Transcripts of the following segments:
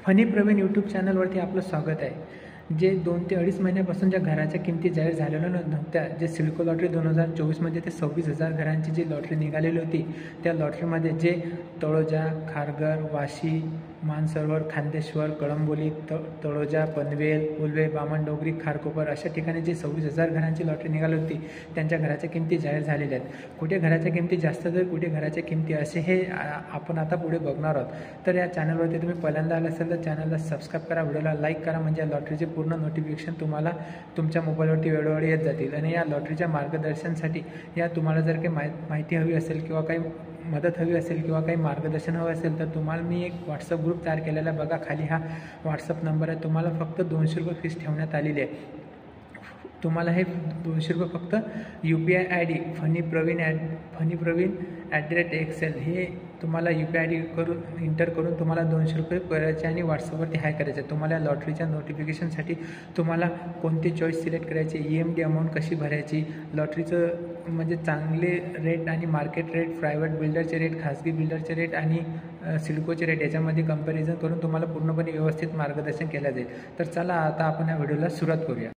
Funny Pravin YouTube चॅनलवरती आपलं स्वागत आहे. जे 2 ते 2.5 महिन्यापासून ज्या घराच्या किमती जाहीर झालेल्या नव्हत्या, जे सिडको लॉटरी 2024मध्ये ते 26,000 घरांची जी लॉटरी निघालेली होती, त्या लॉटरीमध्ये जे तळोजा, खारघर, वाशी, मानसरोवर, खांदेश्वर, कळंबोली, तळोजा, पनवेल, उल्वे, बामणडोंगरी, खारकोपर अशा ठिकाणी जे 26,000 घरांची लॉटरी निघाली होती, त्यांच्या घराच्या किमती जाहीर झालेल्या आहेत. कुठे घराच्या किमती जास्त तर कुठे घराच्या किमती असे हे आपण आता पुढे बघणार आहोत. तर या चॅनलवरती तुम्ही पहिल्यांदा आले असेल तर चॅनलला सबस्क्राईब करा, व्हिडिओला लाईक करा, म्हणजे या लॉटरीचे पूर्ण नोटिफिकेशन तुम्हाला तुमच्या मोबाईलवरती वेळोवेळी येत जातील. आणि या लॉटरीच्या मार्गदर्शनासाठी तुम्हाला जर काही माहिती हवी असेल किंवा काही मदत हवी असेल किंवा काही मार्गदर्शन हवं असेल तर तुम्हाला मी एक व्हॉट्सअप ग्रुप तयार केलेला बघा. खाली हा व्हॉट्सअप नंबर आहे. तुम्हाला फक्त 200 रुपये फीस ठेवण्यात आलेली आहे. तुम्हाला हे 200 रुपये फक्त UPI ID funnypraveen@XL हे तुम्हाला UPI ID करून इंटर करून तुम्हाला 200 रुपये करायचे आणि व्हॉट्सअपवरती हाय करायचे. तुम्हाला लॉटरीच्या नोटिफिकेशनसाठी तुम्हाला कोणती चॉईस सिलेक्ट करायची, EMD अमाऊंट कशी भरायची, लॉटरीचं म्हणजे चांगले रेट आणि मार्केट रेट, प्रायव्हेट बिल्डरचे रेट, खाजगी बिल्डरचे रेट आणि सिडकोचे रेट याच्यामध्ये कंपॅरिझन करून तुम्हाला पूर्णपणे व्यवस्थित मार्गदर्शन केलं जाईल. तर चला आता आपण या व्हिडिओला सुरुवात करूया.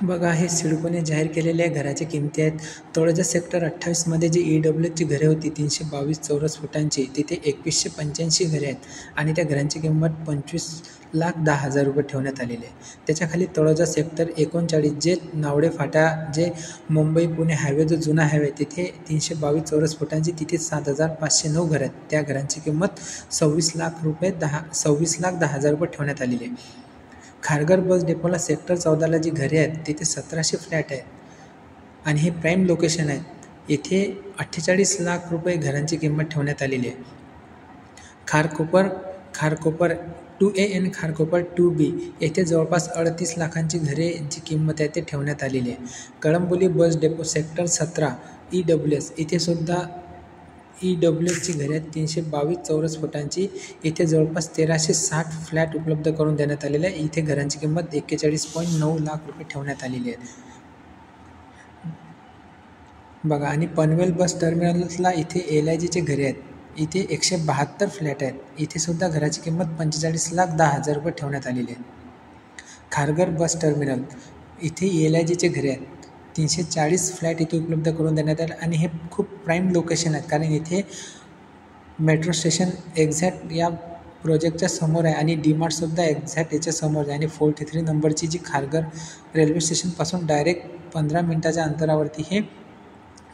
बघा, हे सिडकोने जाहीर केलेल्या घराच्या किमती आहेत. तळोजा सेक्टर 28मध्ये जी EWSची घरे होती 322 चौरस फुटांची, तिथे 2185 घरे आहेत आणि त्या घरांची किंमत 25,10,000 रुपये ठेवण्यात आलेली आहे. त्याच्याखाली तळोजा सेक्टर 39 जे नावडे फाटा जे मुंबई पुणे हायवे जो जुना हायवे तिथे 322 चौरस फुटांची, तिथे 7,509 घरं आहेत. त्या घरांची किंमत 26,10,000 रुपये ठेवण्यात आलेली आहे. खारघर बस डेपोला सेक्टर 14ला जी घरे आहेत तिथे 1700 फ्लॅट आहेत आणि हे प्राईम लोकेशन आहे. इथे 48 लाख रुपये घरांची किंमत ठेवण्यात आलेली आहे. खारकोपर 2A आणि खारकोपर 2B येथे जवळपास 38 लाखांची घरे जी किंमत आहे ते ठेवण्यात आलेली आहे. Kalamboli bus depot sector 17 EWS इथे सुद्धा EWSची घरे आहेत 322 चौरस फुटांची. इथे जवळपास 1360 फ्लॅट उपलब्ध करून देण्यात आलेले आहे. इथे घरांची किंमत 41.9 लाख रुपये ठेवण्यात आलेली आहे. बघा, आणि पनवेल बस टर्मिनलला इथे LIGचे घरे आहेत. इथे 172 फ्लॅट आहेत. इथे सुद्धा घराची किंमत 45,10,000 रुपये ठेवण्यात आलेली आहे. खारघर बस टर्मिनल इथे LIGचे घरे आहेत. 340 फ्लॅट इथे उपलब्ध करून देण्यात आले आणि हे खूप प्राईम लोकेशन आहेत, कारण इथे मेट्रो स्टेशन एक्झॅक्ट या प्रोजेक्टच्या समोर आहे आणि DMartसुद्धा एक्झॅक्ट याच्या समोर आहे. आणि 43 नंबरची जी खारघर रेल्वे स्टेशनपासून डायरेक्ट 15 मिनटाच्या अंतरावरती हे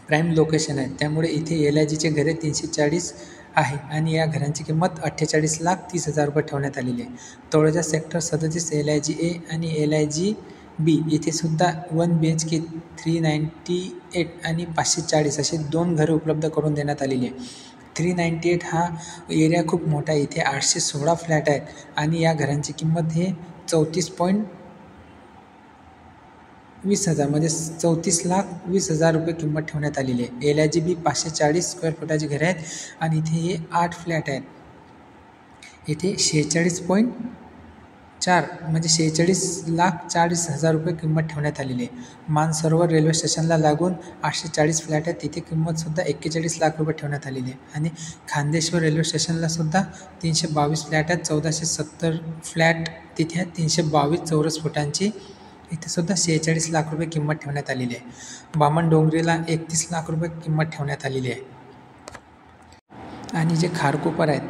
प्राईम लोकेशन आहे. त्यामुळे इथे LIGचे घरे 340 आहे आणि या घरांची किंमत 48,30,000 रुपये ठेवण्यात आलेली आहे. तळोजा सेक्टर 37 LIGA आणि LIGB इथे सुद्धा 1 BHK 398 आणि 540 असे 2 घरे उपलब्ध करून देण्यात आलेली आहे. 398 हा एरिया खूप मोठा आहे. इथे 816 फ्लॅट आहेत आणि या घरांची किंमत हे 34,20,000 म्हणजे 34,20,000 रुपये किंमत ठेवण्यात आलेली आहे. LIGB 540 स्क्वेअर फुटाची घरे आहेत आणि इथे हे 8 फ्लॅट आहेत. इथे 46.4 म्हणजे 46,40,000 रुपये किंमत ठेवण्यात आलेली आहे. मानसरोवर रेल्वे स्टेशनला लागून 840 फ्लॅट आहेत. तिथे किंमतसुद्धा 41 लाख रुपये ठेवण्यात आलेली आहे. आणि खांदेश्वर रेल्वे स्टेशनला सुद्धा 322 फ्लॅट आहेत. 1470 फ्लॅट तिथे आहेत 322 चौरस फुटांची. इथे सुद्धा 46 लाख रुपये किंमत ठेवण्यात आलेली आहे. बामणडोंगरीला 31 लाख रुपये किंमत ठेवण्यात आलेली आहे. आणि जे खारकोपर आहेत,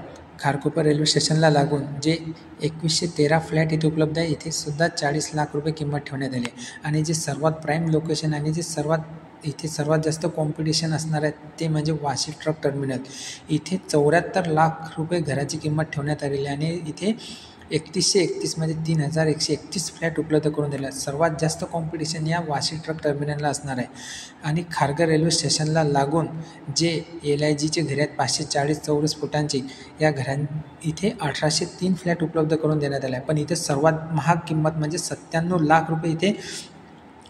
खारकोपर रेल्वे स्टेशनला लागून जे 2113 फ्लॅट इथे उपलब्ध आहे, इथे सुद्धा 40 लाख रुपये किंमत ठेवण्यात आली आहे. आणि जे सर्वात प्राईम लोकेशन आणि जे इथे सर्वात जास्त कॉम्पिटिशन असणार आहे ते म्हणजे वाशी ट्रक टर्मिनल. इथे 74 लाख रुपये घराची किंमत ठेवण्यात आलेली आहे आणि इथे 3131 म्हणजे 3131 फ्लॅट उपलब्ध करून दिले. सर्वात जास्त कॉम्पिटिशन या वाशी ट्रक टर्मिनलला असणार आहे. आणि खारघर रेल्वे स्टेशनला लागून जे LIGचे घरे आहेत 540 चौरस फुटांची, या इथे 1803 फ्लॅट उपलब्ध करून देण्यात आले आहे. पण इथे सर्वात महाग किंमत म्हणजे 97 लाख रुपये इथे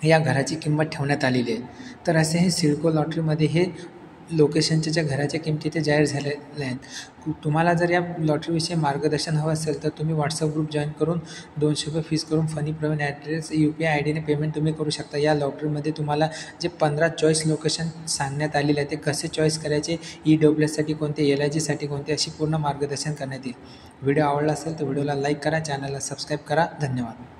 या घराची किंमत ठेवण्यात आलेली आहे. तर असे हे सिडको लॉटरीमध्ये हे लोकेशनच्या ज्या घराच्या किमती ते जाहीर झालेल्या आहेत. तुम्हाला जर या लॉटरीविषयी मार्गदर्शन हवं असेल तर तुम्ही व्हॉट्सअप ग्रुप जॉईन करून ₹200 फीस करून funny Praveen address UPI ID ने पेमेंट तुम्ही करू शकता. या लॉटरीमध्ये तुम्हाला जे 15 चॉईस लोकेशन सांगण्यात आलेले आहे ते कसे चॉईस करायचे, EWSसाठी कोणते, LIGसाठी कोणते, अशी पूर्ण मार्गदर्शन करण्यात येईल. व्हिडिओ आवडला असेल तर व्हिडिओला लाईक करा, चॅनलला सबस्क्राईब करा. धन्यवाद.